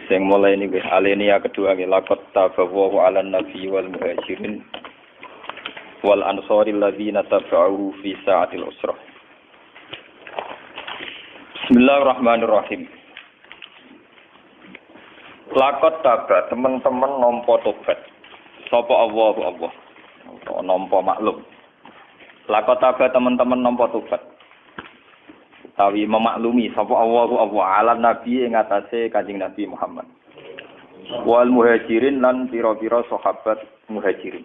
Sing mulai ini wis alenia kedua nggih laqad tabawu 'alan nabi wal muhajirin wal ansari alladziina tabauhu fi sa'atil usrah. Bismillahirrahmanirrahim. Laqad taba teman-teman nampa tobat. Sapa Allah. Nampa maklum. Laqad taba teman-teman nampa tobat. Tawi memaklumi sapa Allah ala nabi ing atase Kanjeng Nabi Muhammad. Wal muhajirin lan pira-pira sahabat muhajirin.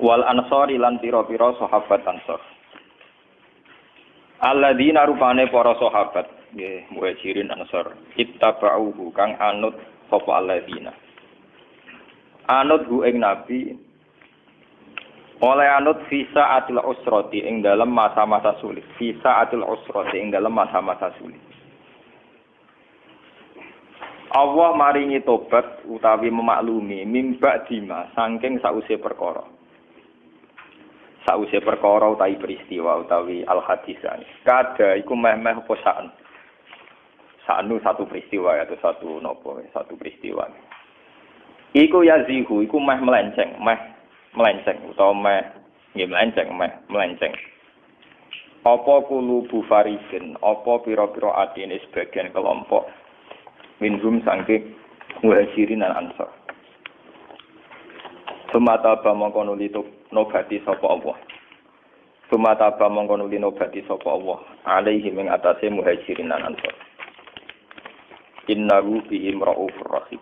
Wal ansari lan pira-pira sahabat ansar. Alladzina rupane para sahabat nggih muhajirin ansar ittaba'uhu kang anut sapa alladzina. Anut hu ing nabi oleh anut visa atil usrati ing dalam masa-masa sulit. Visa atil usrati ing dalam masa-masa sulit. Allah maringi tobat utawi memaklumi mimba dima saking sause perkara. Sause perkara utawi peristiwa utawi al-hadisan. Kada iku meh-meh apa sa'an. Sa'anu satu peristiwa atau satu peristiwa. Iku yazihu iku meh melenceng utawa melenceng. Apa kulubu faridin, apa pira-pira atine sebagian kelompok minhum saking muhajirin lan ansar. Sumata mongko nuli nobati sapa Allah. Sumata mongko nuli nobati sapa Allah alaihi ing atase muhajirin lan ansar. Innahu bihim raufur rahim.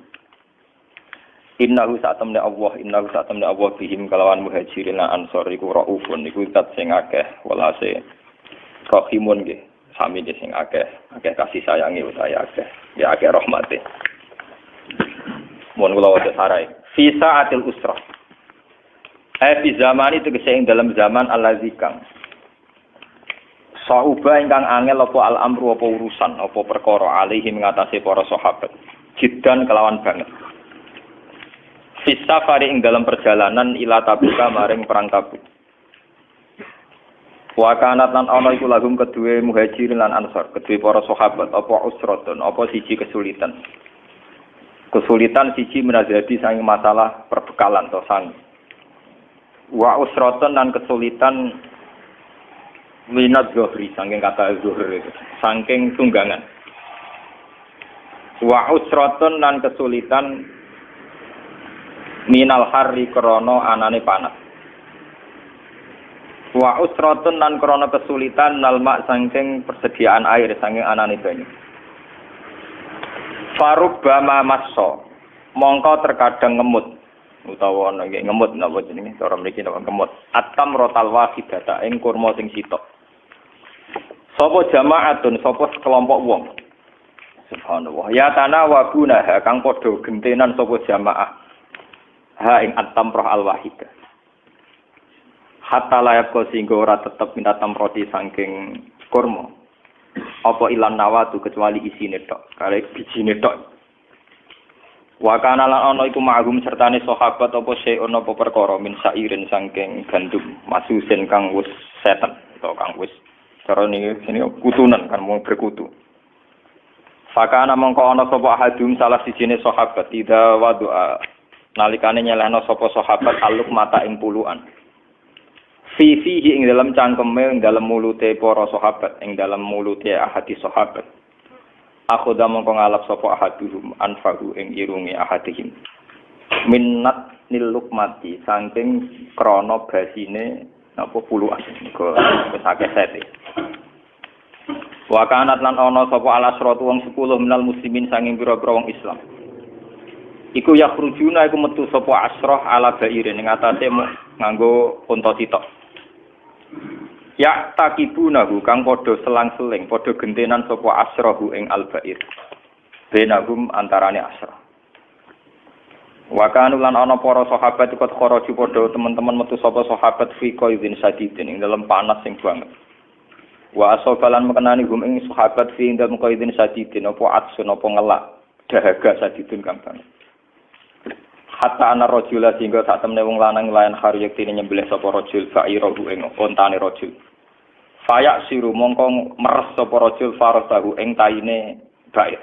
Innahu satamne Allah bihim kalawan muhajirin lan ansor iku raufun iku zat sing akeh welase rahimun nggih sami sing akeh kasih sayangi utawa akeh rahmate. Mun kula waca sarai fi sa'atil usrah. Fi zamani tegese ing dalam zaman allazikang sauba ingkang angel apa al-amru apa urusan apa perkara alihi mengatasi para sahabat jiddan kelawan banget. Safari ing dalam perjalanan ila Tabuka maring perang Tabuk. Wa kanat lan ana iku lahum kedue muhajirin lan ansor, kedue para sahabat apa usratun, apa siji kesulitan. Kesulitan siji menazadi sange masalah perbekalan to sang. Wa usratun lan kesulitan minat zuhri saking kata zuhur itu, saking tunggangan. Wa usratun lan kesulitan minal harri krono anane panas. Wa usratun lan krono kesulitan nalma saking persediaan air saking anane banyu. Farubbama masso mongko terkadang ngemut utawa ana nggih ngemut napa jenenge cara mriki napa ngemut atam rotal wahidata ing kurma sing sitok. Sapa jamaatun sapa sekelompok wong. Subhanallah ya tanawabuna kang padha gentenan sapa jamaah ha ing at-tamrah al-wahidah. Hatta layak ko singgo ora tetep minta tamroti saking kurma. Apa ilan nawatu kecuali isine tok, kare bijine tok. Wa kana lan ana iku ma'hum sertane sahabat apa sayun apa perkara min sairin saking gandum masusen kang wis seten utawa kang wis cara niki kutunan kan mau berkutu. Fakana mongko ana sapa hadum salah sijine sahabat tidak wadu'a nalikane nyelehno sapa sahabat aluk mata ing puluhan. Fihi ing dalam cangkeme ing dalam mulute para sahabat ing dalam mulute ahadi sahabat. Akhoda mongko ngalap sapa ahaduhum anfahu ing irungi ahadihim. Minnat nilukmati saking krana basine napa puluhan niku wis akeh sete. Wa kanat lan ana sapa alasratu wong 10 minal muslimin saking pira-pira wong Islam. Iku yakhrujuna iku metu sapa asrah ala baire ning atase nganggo unta sitok. Ya takibunahu kang padha selang-seling padha gentenan sapa asrahu ing al-bair. Benahum antarane asrah. Wa kanu lan ana para sahabat ikut kharaju padha teman-teman metu sapa sahabat fi qaidin sadidin ing dalam panas sing banget. Wa asobalan mekenani hum ing sahabat fi ing dalam qaidin sadidin apa atsun apa ngelak dahaga sadidin kang banget. Hatta ana rajula sehingga sak temne wong lanang layan khariyek dene nyembelih sapa rajul fa'irahu ing ontane rajul. Fayak siru mongko meres sapa rajul farasahu ing taine bair.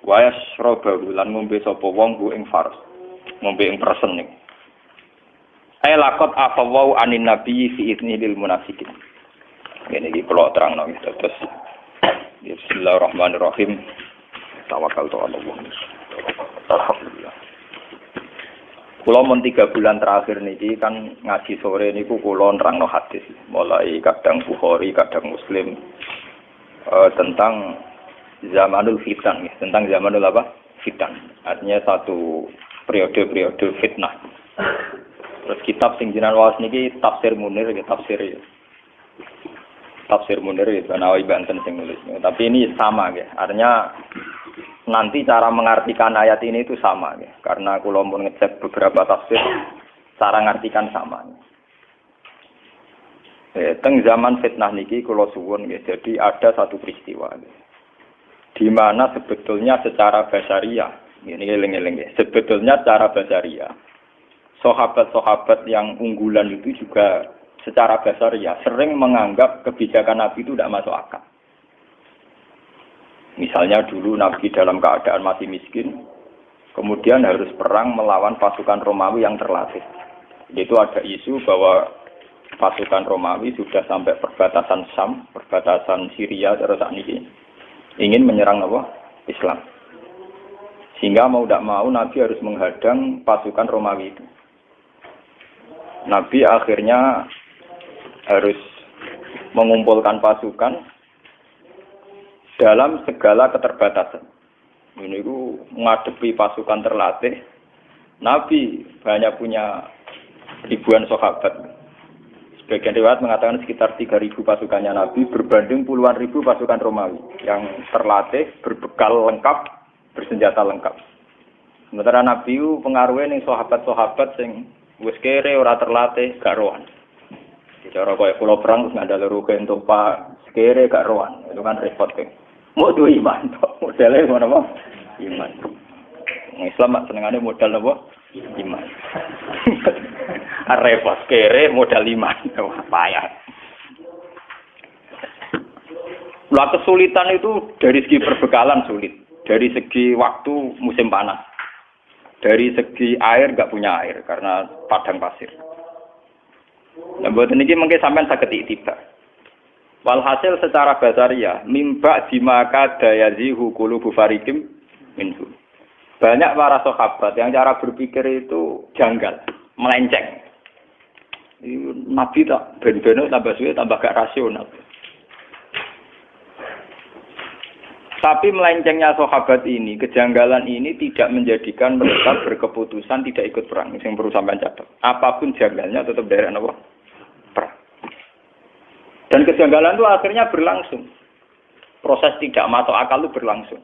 wa yashrabu lan ngombe sapa wong ku ing faros ngombe ing persen niku ay laqad afawau anin nabi fi idnil munafiqin ngene iki kula terangno terus bismillahirrahmanirrahim tawakkaltu ala Allah alhamdulillah. Kula mun 3 bulan terakhir niki kan ngaji sore niku kula nerangno hadis mulai kadang Bukhari kadang Muslim tentang zamanul fitan ya, tentang zamanul apa? Fitan. Artinya satu periode fitnah. Terus kitab sing jenengan waos niki Tafsir Munir ya Tafsir Munir ya Banawi Banten sing nulisnya. Tapi ini sama ya. Artinya nanti cara mengartikan ayat ini itu sama ya. Karena kalau mau ngecek beberapa tafsir cara mengartikan sama. Teng zaman fitnah niki kula suwun ya. Jadi ada satu peristiwa ya. Di mana sebetulnya secara basariah ini eling-eling ya. Sebetulnya secara basariah sahabat-sahabat yang unggulan itu juga secara basariah sering menganggap kebijakan Nabi itu tidak masuk akal. Misalnya dulu Nabi dalam keadaan masih miskin, kemudian harus perang melawan pasukan Romawi yang terlatih. Itu ada isu bahwa pasukan Romawi sudah sampai perbatasan Syam, perbatasan Syria, terus ini ingin menyerang Islam. Sehingga mau tidak mau Nabi harus menghadang pasukan Romawi itu. Nabi akhirnya harus mengumpulkan pasukan dalam segala keterbatasan. Ini ku menghadapi pasukan terlatih. Nabi banyak punya ribuan sahabat. Sebagian riwayat mengatakan sekitar 3.000 pasukannya Nabi berbanding puluhan ribu pasukan Romawi yang terlatih, berbekal lengkap, bersenjata lengkap. Sementara Nabi ku pengaruhnya ning sahabat-sahabat sing wis kere ora terlatih gak rohan. Cara kaya kula perang terus ngandel ruke entuk Pak kere gak rohan. Itu kan repot kan. Mau duwe iman tok, modele ngono apa? Iman. Islam mak senengane modal apa? Iman. Repot kere modal iman. Wah, payah. Lah kesulitan itu dari segi perbekalan sulit, dari segi waktu musim panas. Dari segi air enggak punya air karena padang pasir. Nah, buat ini mungkin sampean saged iktibar. Walhasil secara basariah mimba dimaka dayazihu qulubu fariqim minhu. Banyak para sahabat yang cara berpikir itu janggal, melenceng. Nabi tak ben-beno tambah suwe tambah gak rasional. Tapi melencengnya sahabat ini, kejanggalan ini tidak menjadikan mereka berkeputusan tidak ikut perang. Yang perlu sampean catat. Apapun janggalnya tetap dari apa? Perang. Dan kejanggalan itu akhirnya berlangsung. Proses tidak masuk akal itu berlangsung.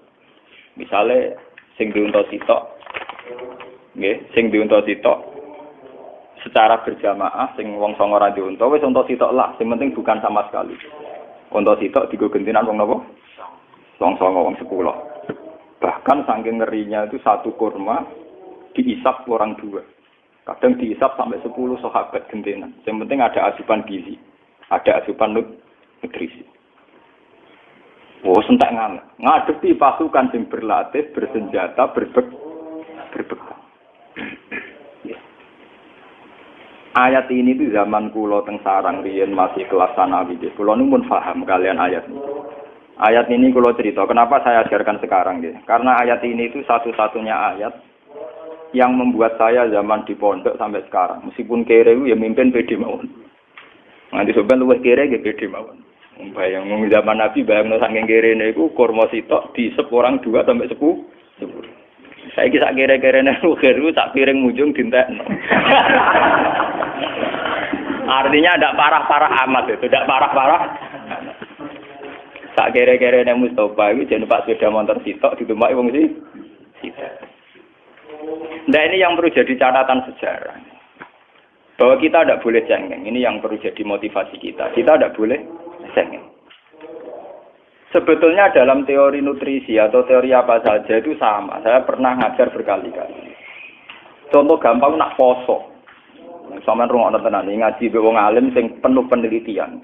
Misalnya sing diunta sitok. Nggih, sing diunta sitok secara berjamaah sing wong 9 ra diunta wis unta sitok lah, sing penting bukan sama sekali. Unta sitok digo gentinan wong napa? Wong 9 wong 10. Bahkan saking ngerinya itu satu kurma diisap orang 2. Kadang diisap sampai 10 sahabat gentenan. Yang penting ada asupan gizi. Ada asupan nutrisi. Oh, sentak ngadepi pasukan yang berlatih, bersenjata, berbekal. Ayat ini itu zaman kula teng sarang riyen masih kelas sanawi. Kula nu pun paham kalian ayat ini. Ayat ini kula cerita, kenapa saya ajarkan sekarang nggih? Karena ayat ini itu satu-satunya ayat yang membuat saya zaman di pondok sampai sekarang. Meskipun kere ya mimpin pede mawon. Nanti sopan luwih kere nggih pede mawon. Bayang zaman Nabi bayang saking kere niku kurma sitok diisep orang 2 sampai 10. Saiki sak kere-kerene lugeru sak piring mujung dintekno. Artinya tidak parah-parah amat itu, tidak parah-parah. Sak kere-kerene Mustafa iki jeneng Pak sepeda motor sitok ditumpaki wong sitok. Nah ini yang perlu jadi catatan sejarah. Bahwa kita tidak boleh cengeng. Ini yang perlu jadi motivasi kita. Kita tidak boleh cengeng. Sebetulnya dalam teori nutrisi atau teori apa saja itu sama. Saya pernah ngajar berkali-kali. Contoh gampang nak poso. Sampeyan rungokno tenan ngaji be wong alim sing penuh penelitian.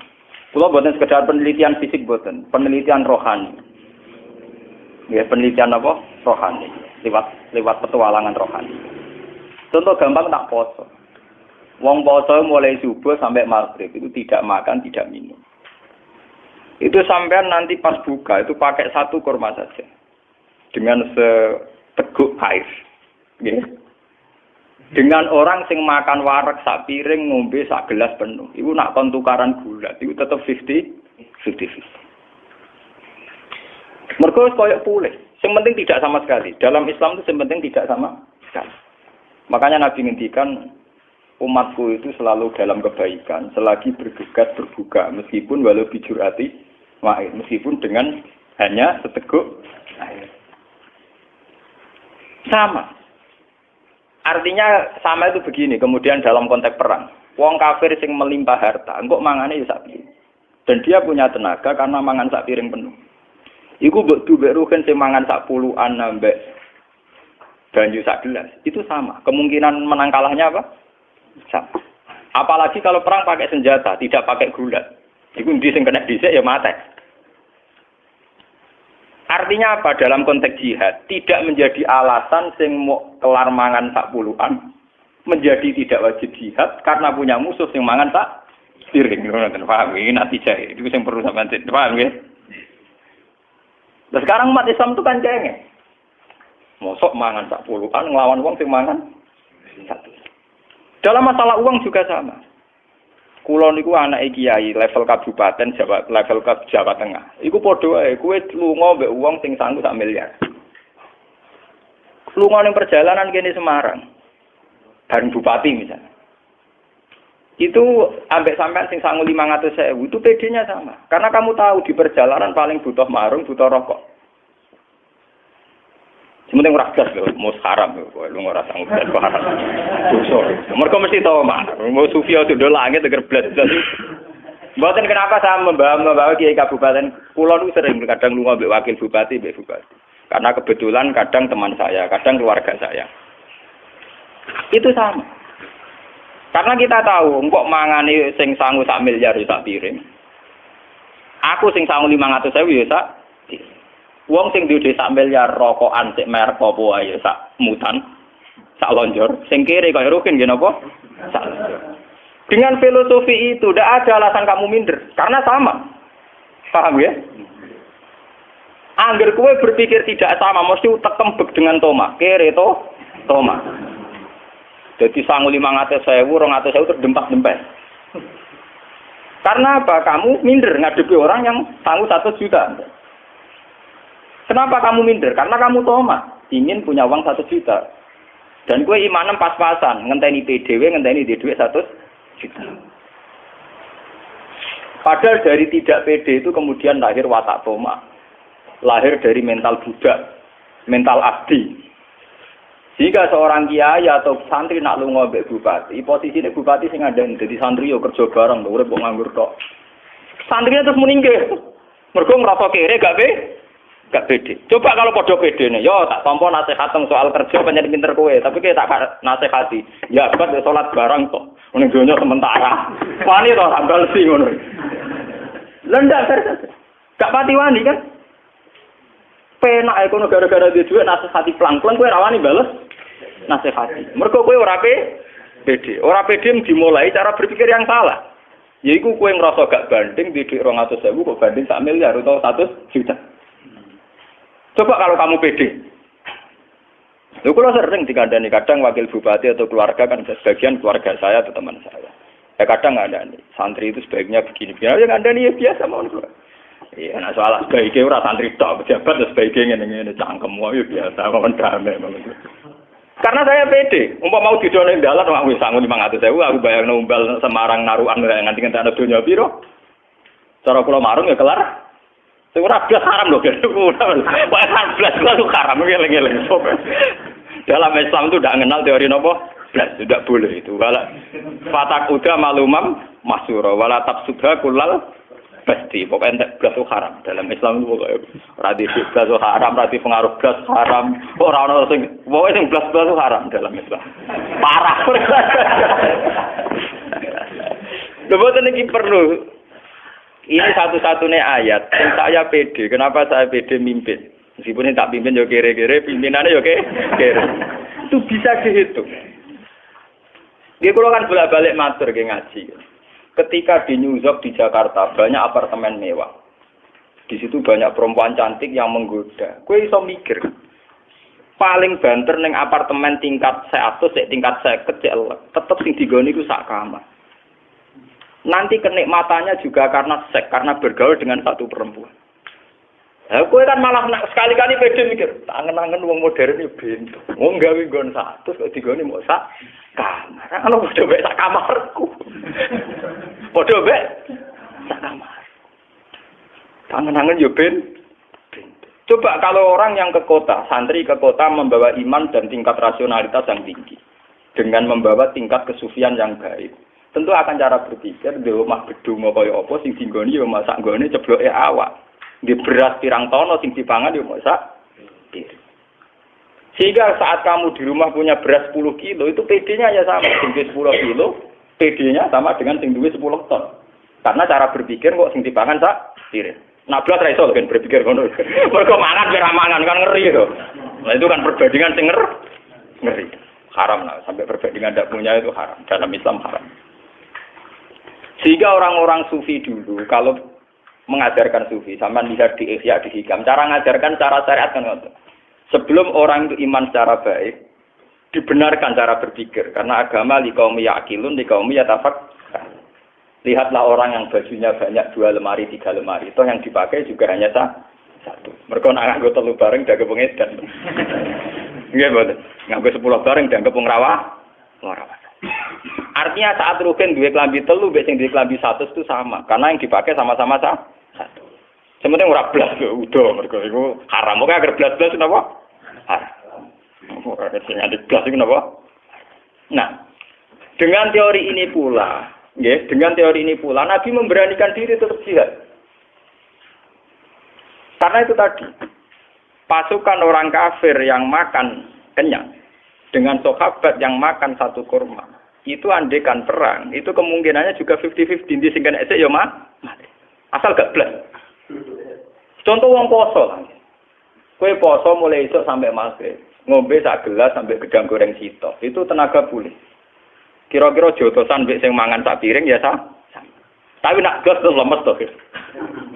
Kula mboten sekedar penelitian fisik mboten, penelitian rohani. Ya penelitian apa? Rohani. Lewat petualangan rohani. Contoh gampang tak poso. Wong poso mulai subuh sampai maghrib itu tidak makan, tidak minum. Itu sampean nanti pas buka itu pakai satu kurma saja. Dengan seteguk air. Ya. Dengan orang sing makan wareg sak piring ngombe sak gelas penuh. Iku nak kon tukaran gula, iku tetep 50-50. Mergo koyo pulih. Sing penting tidak sama sekali. Dalam Islam itu sing penting tidak sama sekali. Makanya Nabi ngendikan umatku itu selalu dalam kebaikan selagi bergegas berbuka meskipun walau bijurati ma'in, meskipun dengan hanya seteguk air. Sama. Artinya sama itu begini, kemudian dalam konteks perang. Wong kafir sing melimpah harta, engkok mangane ya sak piring. Dan dia punya tenaga karena mangan sak piring penuh. Iku mbok duwe rugen sing mangan sak puluhan ambek banyu sak gelas. Itu sama. Kemungkinan menang kalahnya apa? Sama. Apalagi kalau perang pakai senjata, tidak pakai gulat. Iku ndi sing kena dhisik ya mate. Artinya apa? Dalam konteks jihad, tidak menjadi alasan sing mau kelar mangan sak puluhan, menjadi tidak wajib jihad karena punya musuh sing mangan sak piring. Ngoten paham iki natijah. Itu sing perlu sampean paham ya. Nah, sekarang umat Islam itu kan cengeng. Mosok mangan sak puluhan nglawan wong sing mangan satu. Dalam masalah uang juga sama. Kulo niku anake kiai level kabupaten Jawa, level Jawa Tengah. Iku padha wae, kowe lunga mbek wong sing sanggup sak miliar. Lunga ning perjalanan kene Semarang. Bareng bupati misalnya. Itu ambek sampean sing sangu 500.000 itu PD-nya sama. Karena kamu tahu di perjalanan paling butuh marung, butuh rokok. Sementing ora gas lho, mus haram lho, lu ora sanggup gas haram. Dosa. Mergo mesti tau mah, mau sufia sudah langit teger blas. Mboten kenapa saya membawa kiai kabupaten kula niku sering kadang lunga mbek wakil bupati, mbek bupati. Karena kebetulan kadang teman saya, kadang keluarga saya. Itu sama. Karena kita tahu, kok mangane sing sangu sak miliar sak piring. Aku sing sangu 500.000 ya sak. Wong sing duwe sak miliar rokokan sik merek apa wae sak mutan, sak lonjor. Sing kere kaya rukin nggih napa? Sak lonjor. Dengan filosofi itu tidak ada alasan kamu minder karena sama. Paham ya? Angger kowe berpikir tidak sama, mesti utek kembek dengan Toma. Kere to Toma. Jadi sangu 500.000, 200.000 terdempak-dempet. Karena apa? Kamu minder ngadepi orang yang sangu 1 juta. Kenapa kamu minder? Karena kamu Toma, ingin punya uang 1 juta. Dan kue imanem pas-pasan, ngenteni PDW, ngenteni duit 1 juta. Padahal dari tidak PD itu kemudian lahir watak Toma. Lahir dari mental budak, mental abdi. Jika seorang kiai atau santri nak lunga mbek bupati, posisine bupati sing ngandani dadi santri yo kerja bareng, urip kok nganggur tok. Santrinya terus meninggal. Mergo ngrasa kere gak pede. Coba kalau padha pedene, yo tak tampa nasihat soal kerja pancen pinter kowe, tapi kowe tak nasihati. Ya bet salat bareng kok. Ning donya sementara. Wani to ambal sing ngono. Lendak terus. Gak pati wani kan? Penak ae kono gara-gara dia duwe nasihati plang-plang kowe ra wani bales nasihati. Mergo kowe ora pede. Ora pede dimulai cara berpikir yang salah. Yaiku kowe ngrasa gak banding di dhuwit 200.000 kok banding 1 miliar atau 100 juta. Coba kalau kamu pede. Lho kula sering dikandani kadang wakil bupati atau keluarga kan sebagian keluarga saya atau teman saya. Ya kadang ngandani santri itu sebaiknya begini. Ya ngandani ya biasa mohon kula. Iya, nah soal sebaiknya ora santri tok, pejabat sebaiknya ngene-ngene cangkem wae biasa mawon damai. Karena saya pede, mau didono ning dalan wis sangu 500.000 aku bayangno umbal Semarang narukan nganti entek donya piro. Cara kula marung ya kelar. Sing ora blas haram lho, Pak 14 itu haram ngeleng-eleng. Dalam Islam itu tidak mengenal teori nopo, blas tidak boleh itu. Wala fatak uda malumam masyura, wala tabsudha kullal pasti. Pokoknya entek blas itu haram. Dalam Islam itu pokoknya radi blas itu haram, radi pengaruh blas haram. Ora ono sing pokoke sing blas itu haram dalam Islam. Parah. Lha boten iki perlu. Ini satu-satunya ayat yang saya pede. Kenapa saya pede mimpin? Meskipun yang tak pimpin yo kere-kere, pimpinannya yo kere. Itu bisa dihitung. Dia kalau kan bolak-balik matur ke ngaji. Ketika di New York di Jakarta banyak apartemen mewah. Di situ banyak perempuan cantik yang menggoda. Kowe iso mikir. Paling banter ning apartemen tingkat 100 tingkat 50 tetep sing digoni iku sak kamar. Nanti kenikmatannya juga karena seks, karena bergaul dengan satu perempuan. Kowe kan malah sekali-kali pede mikir, angen-angen wong modern yo bento. Wong gawe nggon 100 kok digoni mok sak kamar. Ana padha mek sak kamarku. Padha mek sak kamar. Angen-angen yo bento. Coba kalau orang yang ke kota, santri ke kota membawa iman dan tingkat rasionalitas yang tinggi. Dengan membawa tingkat kesufian yang baik. Tentu akan cara berpikir di rumah gedung kaya apa sing dinggoni yo masak nggone cebloke awak. Di beras pirang tono sing dipangan yo masak. Sehingga saat kamu di rumah punya beras 10 kilo itu PD-nya ya sama, sing 10 kilo, PD-nya sama dengan sing duwe 10 ton. Karena cara berpikir kok sing dipangan sak piring. Nah, belas ra iso kan berpikir ngono. Mergo mangan ora mangan kan ngeri to. Nah, itu kan perbandingan sing ngeri. Haram lah, sampai perbandingan tidak punya itu haram. Dalam Islam haram. Sehingga orang-orang sufi dulu, kalau mengajarkan sufi, sama lihat di Ihya, di Hikam, cara mengajarkan cara syariat kan ngoten. Sebelum orang itu iman secara baik, dibenarkan cara berpikir. Karena agama liqaumi ya'qilun, liqaumi yatafakkarun. Lihatlah orang yang bajunya banyak 2 lemari, 3 lemari. Itu yang dipakai juga hanya satu. Mereka nak nganggo 3 bareng dianggap pengedan. Nggih mboten. Nganggo 10 bareng dianggap wong rawah. Artinya saat rugen duwe klambi 3 mbek sing duwe klambi 100 itu sama. Karena yang dipakai sama-sama satu. Sementing ora blas yo udo mergo iku haram. Kok agar blas-blas napa? Haram. Ora sing nganti blas iku napa? Nah, dengan teori ini pula Nabi memberanikan diri tetap jihad. Karena itu tadi, pasukan orang kafir yang makan kenyang dengan sahabat yang makan satu kurma, itu andekan perang, itu kemungkinannya juga 50-50 di singkan esek ya mati. Asal gak blas. Contoh wong poso lah. Kowe poso mulai esuk sampai maghrib, ngombe sak gelas sampai gedang goreng sitok. Itu tenaga pulih. Kira-kira jotosan mbek sing mangan sak piring ya sama. Tapi nak gas terus lemes toh.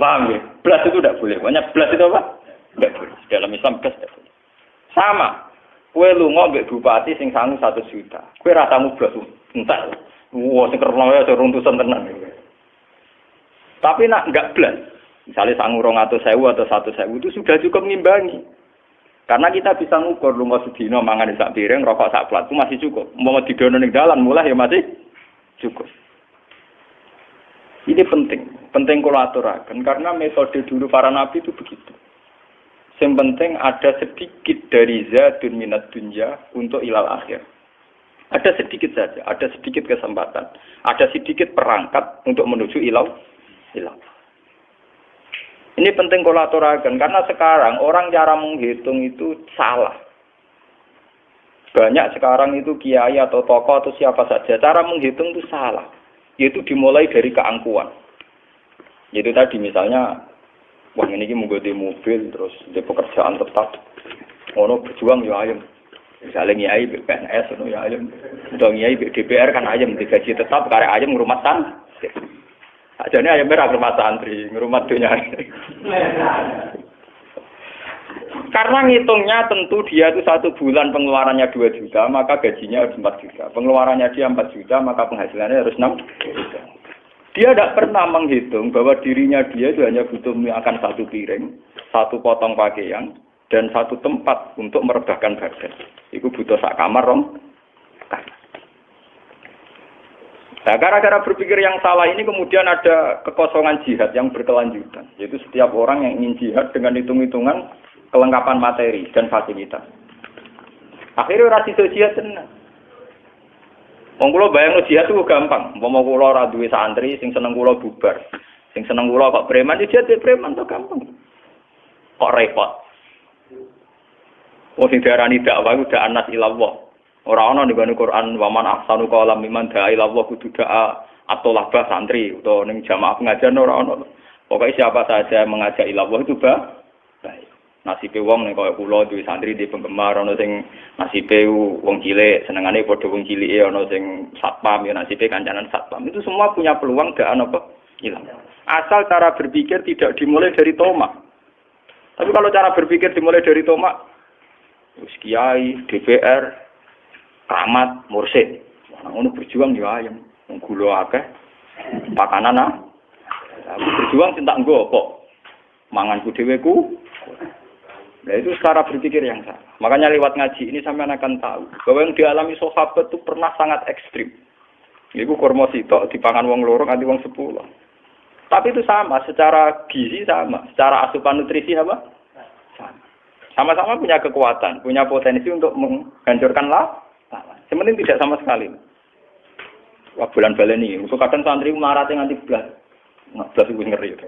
Paham ya? Blas itu tidak boleh. Banyak blas itu apa? Tidak boleh. Dalam Islam blas tidak boleh. Sama. Kowe lunga mbek bupati sing sangu 1 juta. Kowe ra tamu blas entek. Wah, sing kerno ya runtusan tenan. Tapi nak enggak blas. Misalnya sangu 200.000 atau 100.000 itu sudah cukup ngimbangi. Karena kita bisa ngukur lunga sedina mangan sak piring, rokok sak plat itu masih cukup. Mau didono ning dalan mulai ya masih cukup. Ini penting kula aturaken karena metode dulu para nabi itu begitu. Yang penting ada sedikit dari zadun minat dunya untuk ilal akhir. Ada sedikit saja, ada sedikit kesempatan, ada sedikit perangkat untuk menuju ilal. Ini penting kolaborasikan karena sekarang orang cara menghitung itu salah. Banyak sekarang itu kiai atau tokoh atau siapa saja cara menghitung itu salah. Yaitu dimulai dari keangkuhan. Yaitu tadi misalnya, wah ini mengganti mobil terus di pekerjaan tetap. Ono berjuang ya ayam. Misalnya kiai PNS ya ayam. Udah kiai DPR kan ayam digaji tetap karek ayam rumah tangga. Ajane ayam merah rumah santri, rumah dunia. Karena ngitungnya tentu dia itu 1 bulan pengeluarannya 2 juta, maka gajinya harus 4 juta. Pengeluarannya dia 4 juta, maka penghasilannya harus 6 juta. Dia tidak pernah menghitung bahwa dirinya dia itu hanya butuh makan 1 piring, 1 potong pakaian, dan 1 tempat untuk merebahkan badan. Itu butuh sak kamar rong. Nah, gara-gara berpikir yang salah ini kemudian ada kekosongan jihad yang berkelanjutan. Yaitu setiap orang yang ingin jihad dengan hitung-hitungan kelengkapan materi dan fasilitas. Akhirnya orang sido jihad tenang. Wong kula bayangno jihad itu gampang. Umpama kula ora duwe santri sing seneng kula bubar. Sing seneng kula kok preman jihad preman to gampang. Kok repot. Wong sing diarani dakwah udah anas ilallah. Ora ana ning Quran wa man ahsanu qalam mimman da'a ila Allah kudu da'a atau labah santri utawa ning jamaah pengajian ora ana. Pokoke siapa saja mengajak ila Allah itu baik. Nasibe wong nek kaya kula duwe santri di penggemar ana sing nasibe wong cilik senengane padha wong cilike ana sing satpam ya nasibe kancanan satpam. Itu semua punya peluang gak apa hilang. Asal cara berpikir tidak dimulai dari tomak. Tapi kalau cara berpikir dimulai dari tomak, wis kiai, DPR, keramat, mursyid. Ngono berjuang yo ayem. Wong gula akeh, pakanan ah. Aku berjuang cinta nggo apa? Manganku dhewe ku. Nah itu cara berpikir yang salah. Makanya lewat ngaji ini sampean akan tahu bahwa yang dialami sahabat itu pernah sangat ekstrim. Iku kurma sitok dipangan wong loro nganti wong 10. Tapi itu sama, secara gizi sama, secara asupan nutrisi apa? Sama. Sama-sama punya kekuatan, punya potensi untuk menghancurkan lawan. Sementing tidak sama sekali. Wah bulan baleni, itu kadang santri marate nganti blas. Nah, blas iku ngeri to.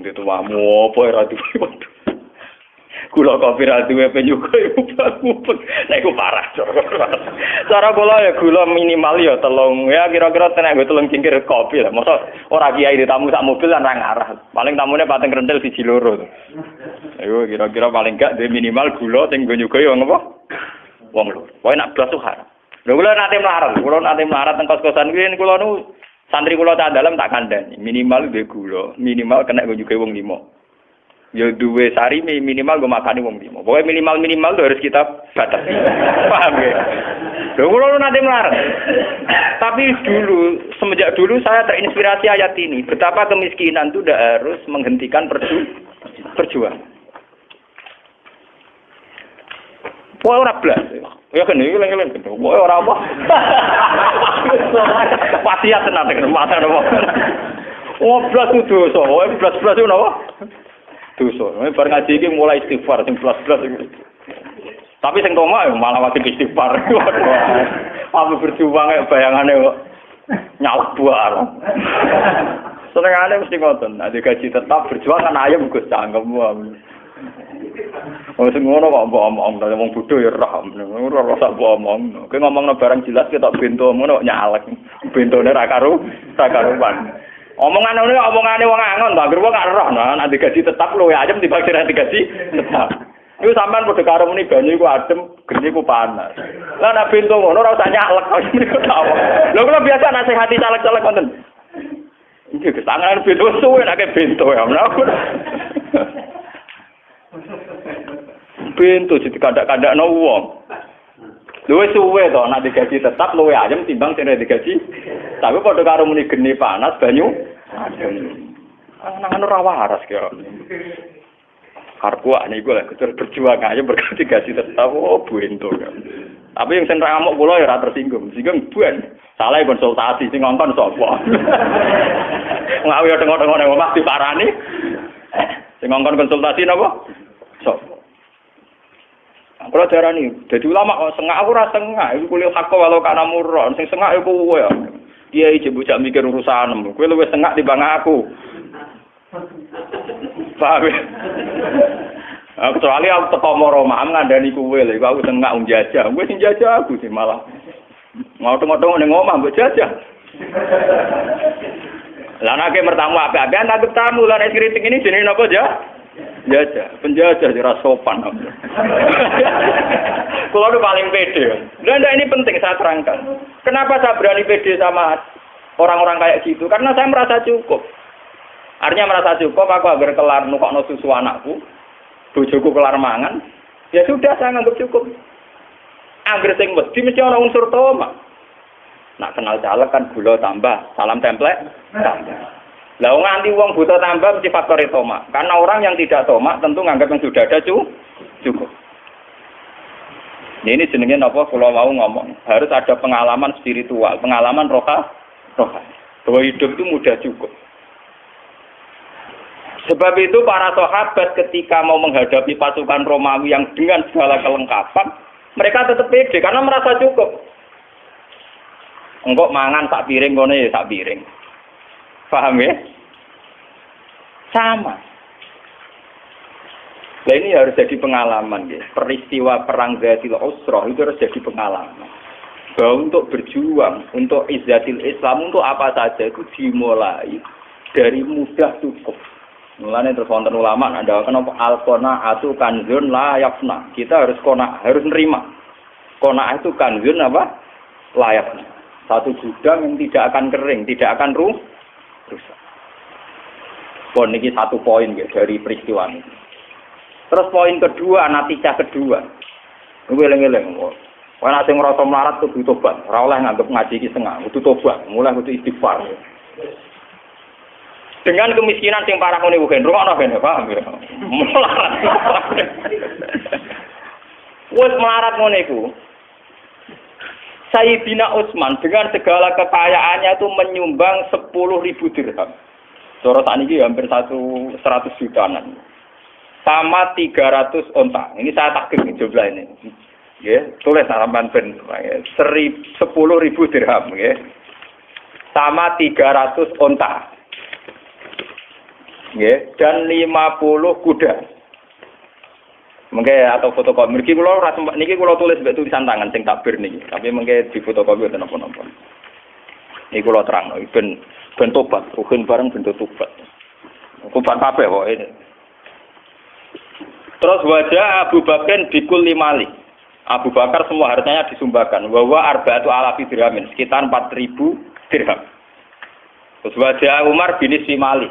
Itu wamu apa ora duwe. Kula kopi ra duwe penyuga iku mupet. Nek iku parah. Cara kula ya gula minimal ya telung. Ya kira-kira tenek nggo telung cingkir kopi lah. Mosok ora kiai tamu sak mobil lan ra ngarah. Paling tamune pateng rentel siji loro. Ayo kira-kira paling gak duwe minimal gula sing nggo nyuga ya ngapa? Wong loro. Pokoke nak blas tuh haram. Lha kula nate melarat teng kos-kosan kuwi kula nu santri kula tak dalem tak kandhani. Minimal duwe gula, minimal kena nggo nyuga wong 5. Ya duwe sari minimal gue makani wong 5. Pokoknya minimal itu harus kita batasi. Paham ya? Lho kula nanti melarang. Tapi semenjak dulu saya terinspirasi ayat ini. Betapa kemiskinan itu tidak harus menghentikan perjuangan. Pokoknya ora blas. Ya kan iki leng-leng. Pokoknya ora apa. Wasiat tenan nek mata apa. Oh blas itu dosa. Oh blas-blas itu napa? Dosa. Bar ngaji iki mulai istighfar sing blas-blas iki. Tapi sing tomak malah wakil istighfar. Apa berjuang bayangane kok nyalak buar. Senengane mesti ngoten. Nek gaji tetap berjuang kan ayam Gus cangkem. Oh sing ngono kok mbok omong wong bodho ya roh. Ora rasa mbok omong. Kowe ngomongno barang jelas ketok bento ngono nyalek. Bentone ra karuan. Omongane wong angon, Mbak Gerwo gak roh, nek digaji tetap luwe ayem timbang sira digaji tetap. Iku sampean padha karo muni banyu iku adem, geni iku panas. Lah nek bento ngono ora usah nyalek kok niku tawa. Lha kula biasa nasihati caleg-caleg wonten. Iki kesangan bento suwe nek bento ya. Bento jadi kandak-kandakno wong. Luwe suwe to nek digaji tetap luwe ayem timbang sira digaji. Tapi padha karo muni geni panas banyu adem. Nang ora waras ki. Karku ane iku lek kudu berjuang aja berganti gaji tetap bento kan. Tapi yang sing ngamuk kula ya ora tersinggung. Singgung buan. Salah konsultasi sing ngongkon sapa. Ngawi tengok-tengok nang omah diparani. Sing ngongkon konsultasi napa? Sapa? Kalau darani, jadi ulama kok sengak aku rasa sengak. Iku kuliah hak walau kana murah. Sing sengak iku kowe ya. Kiai jebuk jak mikir urusan. Kowe luwih sengak timbang aku. Paham ya? Kecuali aku teko Moroma ngandani kowe lho. Aku sengak wong jajah. Kowe sing jajah aku sih malah. Mau tengok-tengok ning omah mbok jajah. Lah nek mertamu apik-apikan tak tamu lan es kritik ini jenenge napa ja? Jajah, penjajah ora sopan. Kalau itu paling pede. Dan ini penting saya terangkan. Kenapa saya berani pede sama orang-orang kayak gitu? Karena saya merasa cukup. Artinya merasa cukup, aku agar kelar nukokno susu anakku, bojoku kelar mangan, ya sudah saya anggap cukup. Angger sing wedi mesti ana unsur tomak. Nak kenal caleg kan gula tambah, salam template tambah. Lah nganti wong buta tambah mesti faktor tomak. Karena orang yang tidak tomak tentu nganggap yang sudah ada cukup. Ini jenenge napa kula mau ngomong, harus ada pengalaman spiritual, pengalaman rohani. Bahwa hidup itu mudah cukup. Sebab itu para sahabat ketika mau menghadapi pasukan Romawi yang dengan segala kelengkapan, mereka tetap pede karena merasa cukup. Engkok mangan sak piring ngono ya sak piring. Paham ya? Sama. Nah ini harus jadi pengalaman ya. Peristiwa perang Zatil Usrah itu harus jadi pengalaman. Bahwa untuk berjuang, untuk izzatil Islam, untuk apa saja itu dimulai dari mudah cukup. Mulane terus wonten ulama ada kenapa al-qanaatu kanzun la yafna. Kita harus harus nerima. Qanaah itu kanzun apa? Layak. Satu gudang yang tidak akan kering, tidak akan rusak. Pon ini satu poin ya dari peristiwa ini. Terus poin kedua, natijah kedua. Ngeleng-ngeleng. Wong nek sing ngrasa melarat kudu tobat. Ora oleh nganggep ngaji iki setengah, kudu tobat, mulai kudu istighfar. Dengan kemiskinan sing parah ngene bukan rungokno ben paham ya. Melarat. Wes melarat ngene iku. Sayyidina Utsman dengan segala kekayaannya itu menyumbang 10.000 dirham. Cara sakniki hampir 100 jutaan. Sama 300 onta. Ini saya takdir jumlah ini. Ya, tulis sampean ben 10.000 dirham ya. Sama 300 onta. Ya, dan 50 kuda. Mengke atau fotokopi niki kula tulis mbek tulisan tangan sing takbir niki. Tapi mengke di fotokopi wonten napa-napa. Niki kula terangno ben tobat, ruhin bareng ben tobat. Kupat kabeh kok ini. Terus wajah Abu Bakar bikul 5 mali. Abu Bakar semua hartanya disumbangkan. Bahwa arba'atu alafi dirhamin, sekitar 4.000 dirham. Terus wajah Umar bin Simali.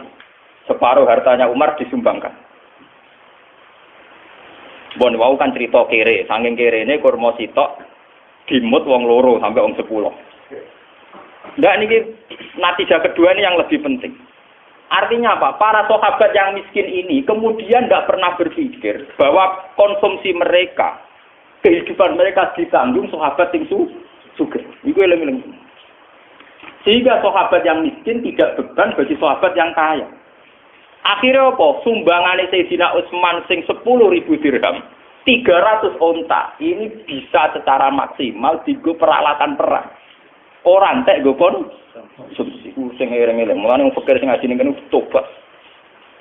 Separuh hartanya Umar disumbangkan. Bon wau kan cerita kere, saking kerene kurma sitok dimut wong loro sampai wong 10. Ndak niki natijah kedua ini yang lebih penting. Artinya apa? Para sahabat yang miskin ini kemudian tidak pernah berpikir bahwa konsumsi mereka, kehidupan mereka ditanggung sahabat yang sugih. Iku eling-eling. Sehingga sahabat yang miskin tidak beban bagi sahabat yang kaya. Akhirnya apa? Sumbangane Sayyidina Utsman sing 10.000 dirham, 300 onta. Ini bisa secara maksimal digo peralatan perang. Ora entek go konsumsi. Sing ireng-ireng. Mulane wong fakir sing ngaji ning kene tobat.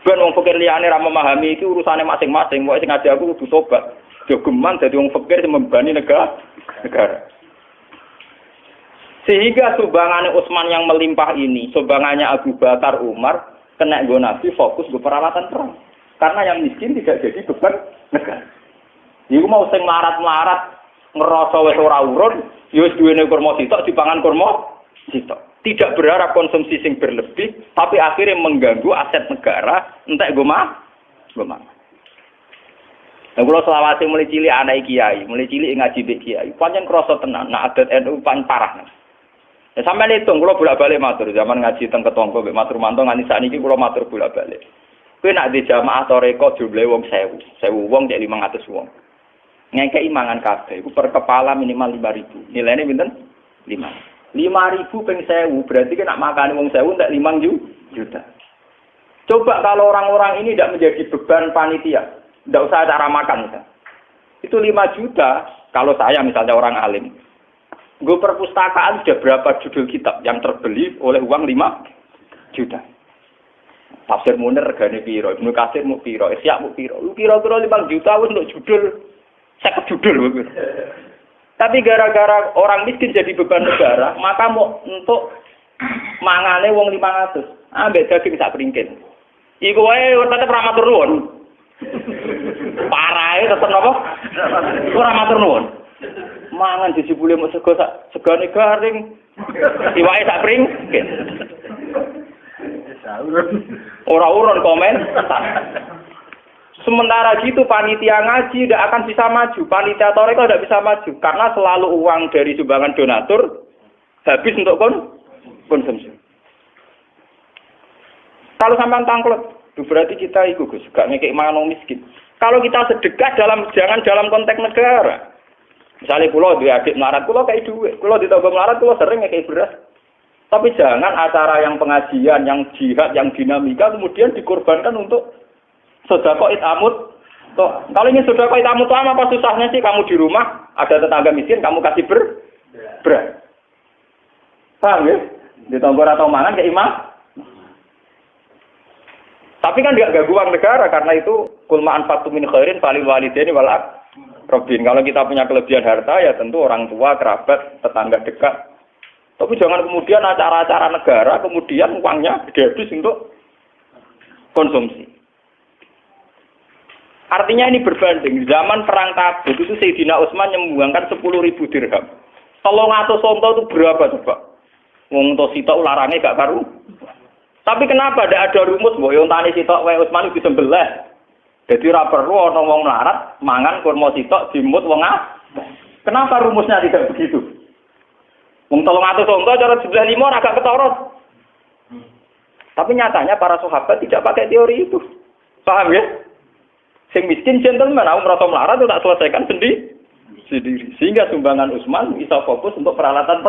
Ben wong fakir liyane ra memahami iki urusane masing-masing. Kok sing ngaji aku kudu tobat. Jogeman dadi wong fakir sing membani negara. Sehingga sumbangannya Utsman yang melimpah ini, sumbangannya Abu Bakar, Umar, kena go Nabi fokus ke peralatan perang. Karena yang miskin tidak jadi beban negara. Iku mau sing melarat-melarat ngerasa wis ora urun, ya wis duwene kurma sitok dipangan kurma sitok. Tidak berharap konsumsi sing berlebih, tapi akhirnya mengganggu aset negara, entek go mah. Nah, kalau selawase mulai cilik anak kiai, mulai cilik ngaji mbek kiai, pancen krasa tenan, nah adat NU paling parah. Ya sampeyan hitung, kula bolak-balik matur zaman ngaji teng Ketonggo mbek Matur Manto nganti sakniki kula matur bolak-balik. Kowe nak di jamaah toreko jumlahe wong 1000 wong cek 500 wong. Ngekeki mangan kabeh iku per kepala minimal 5.000. Nilainya pinten? 5. 5.000 ping 1000 berarti kan nak makane wong 1000 entek 5 juta. Coba kalau orang-orang ini tidak menjadi beban panitia, tidak usah cara makan misalnya. Itu 5 juta kalau saya misalnya orang alim. Gue perpustakaan sudah berapa judul kitab yang terbeli oleh uang 5 juta. Tafsir Munir regane piro, Ibnu Katsir mu piro, Ihya mu piro. Lu kira-kira 5 juta wis untuk judul 50 judul. Tapi gara-gara orang miskin jadi beban negara, maka mau untuk mangane wong 500. Ambek daging sak pringkin. Iku wae tetep ra matur nuwun. Parahe tetep napa? Ora matur nuwun. Mangan dijebule mok segane garing. Iwake sak pringkin. Ora urun komen. Sementara gitu panitia ngaji tidak akan bisa maju, panitia toreko tidak bisa maju karena selalu uang dari sumbangan donatur habis untuk konsumsi. Kalau sampean tangklep, berarti kita ikut Gus, gak ngekek mangan miskin. Kalau kita sedekah jangan dalam konteks negara. Misalnya pulau dua adik melarat, pulau kayak duit, pulau di toko melarat, pulau sering ngekek beras. Tapi jangan acara yang pengajian, yang jihad, yang dinamika kemudian dikorbankan untuk sedekah itamut. Kalau ingin sedekah itamut apa susahnya sih kamu di rumah ada tetangga miskin kamu kasih beras. Paham ya? Di tonggor atau mangan kayak imam. Tapi kan tidak ganggu uang negara karena itu kul ma'anfaqtum min khairin falil walidaini wal aqrabin. Kalau kita punya kelebihan harta ya tentu orang tua, kerabat, tetangga dekat. Tapi jangan kemudian acara-acara negara kemudian uangnya dihabis untuk konsumsi. Artinya ini berbanding. Zaman perang Tabuk itu Sayyidina Utsman menyumbangkan 10.000 dirham. 300 onto itu berapa coba? Wong to sitok larangnya gak karu. Tapi kenapa tidak ada rumus bahwa yang tani sitok wae Utsman itu disembelih? Jadi ora perlu ana wong melarat mangan kurma sitok dimut wong ah. Kenapa rumusnya tidak begitu? Wong 300 onto cara sebelah 5 agak ketorot. Tapi nyatanya para sahabat tidak pakai teori itu. Paham ya? Sing miskin gentleman, aku merasa melarat itu tak selesaikan sendiri. Sehingga sumbangan Utsman bisa fokus untuk peralatan